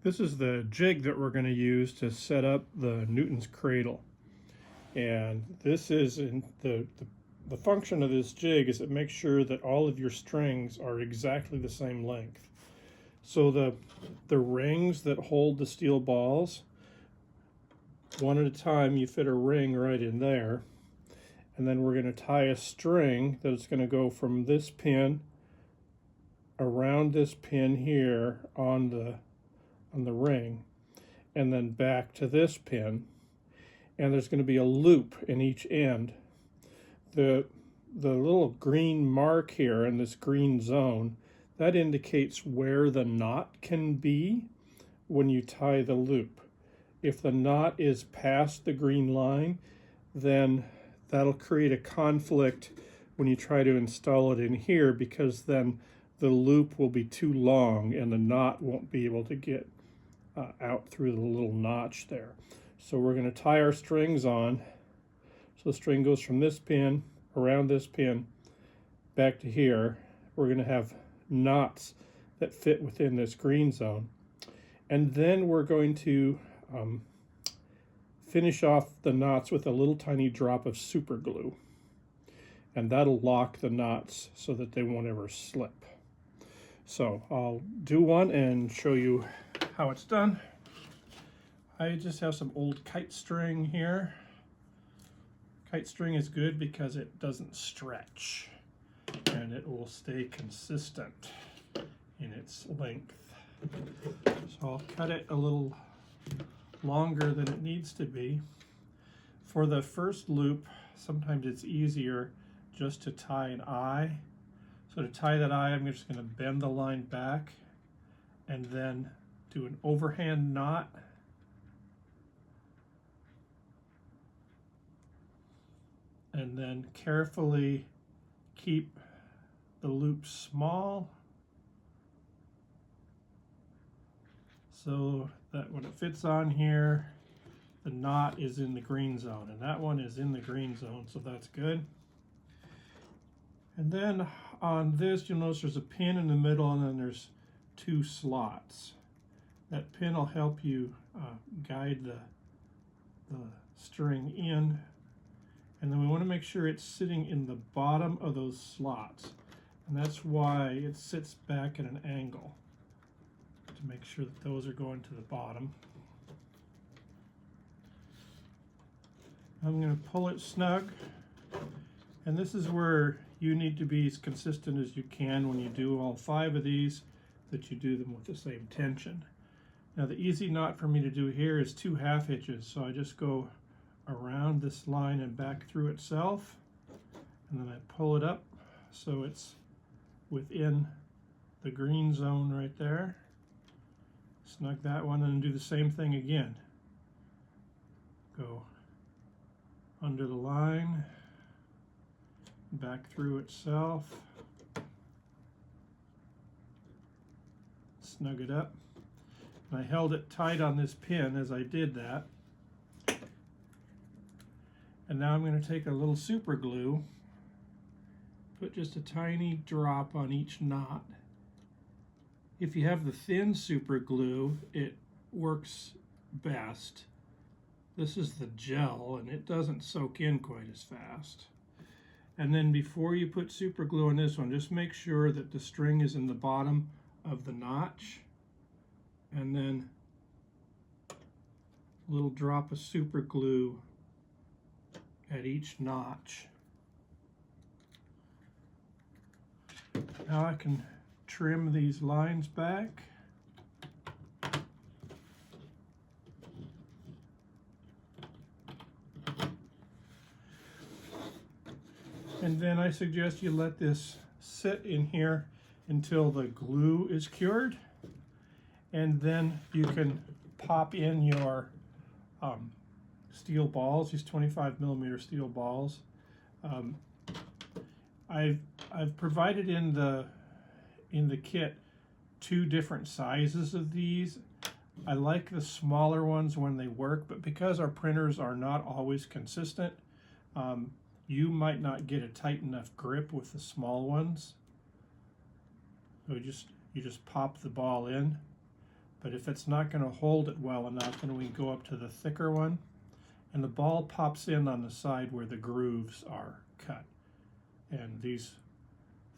This is the jig that we're going to use to set up the Newton's cradle. And this is the function of this jig is it makes sure that all of your strings are exactly the same length. So the rings that hold the steel balls, one at a time, you fit a ring right in there. And then we're going to tie a string that's going to go from this pin around this pin here on the ring, and then back to this pin, and there's going to be a loop in each end. The little green mark here in this green zone, that indicates where the knot can be when you tie the loop. If the knot is past the green line, then that'll create a conflict when you try to install it in here, because then the loop will be too long and the knot won't be able to get out through the little notch there. So we're going to tie our strings on. So the string goes from this pin, around this pin, back to here. We're going to have knots that fit within this green zone. And then we're going to finish off the knots with a little tiny drop of super glue. And that'll lock the knots so that they won't ever slip. So I'll do one and show you how it's done. I just have some old kite string here. Kite string is good because it doesn't stretch and it will stay consistent in its length. So I'll cut it a little longer than it needs to be. For the first loop, sometimes it's easier just to tie an eye. So to tie that eye, I'm just going to bend the line back and then do an overhand knot. And then carefully keep the loop small so that when it fits on here, the knot is in the green zone. And that one is in the green zone, so that's good. And then on this, you'll notice there's a pin in the middle and then there's two slots. That pin will help you guide the string in. And then we want to make sure it's sitting in the bottom of those slots. And that's why it sits back at an angle, to make sure that those are going to the bottom. I'm going to pull it snug. And this is where you need to be as consistent as you can when you do all 5 of these, that you do them with the same tension. Now the easy knot for me to do here is 2 half hitches, so I just go around this line and back through itself, and then I pull it up so it's within the green zone right there. Snug that one and do the same thing again. Go under the line, back through itself, snug it up. And I held it tight on this pin as I did that. And now I'm going to take a little super glue, put just a tiny drop on each knot. If you have the thin super glue, it works best. This is the gel and it doesn't soak in quite as fast. And then before you put super glue on this one, just make sure that the string is in the bottom of the notch. And then a little drop of super glue at each notch. Now I can trim these lines back. And then I suggest you let this sit in here until the glue is cured. And then you can pop in your steel balls, these 25mm steel balls. I've provided in the kit 2 different sizes of these. I like the smaller ones when they work, but because our printers are not always consistent, you might not get a tight enough grip with the small ones. So you just pop the ball in. But if it's not going to hold it well enough, then we go up to the thicker one, and the ball pops in on the side where the grooves are cut. And these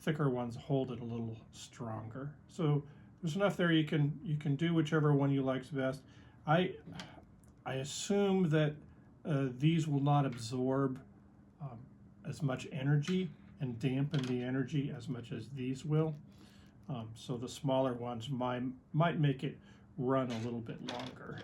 thicker ones hold it a little stronger. So there's enough there. You can do whichever one you likes best. I assume that these will not absorb as much energy and dampen the energy as much as these will. So the smaller ones might make it run a little bit longer.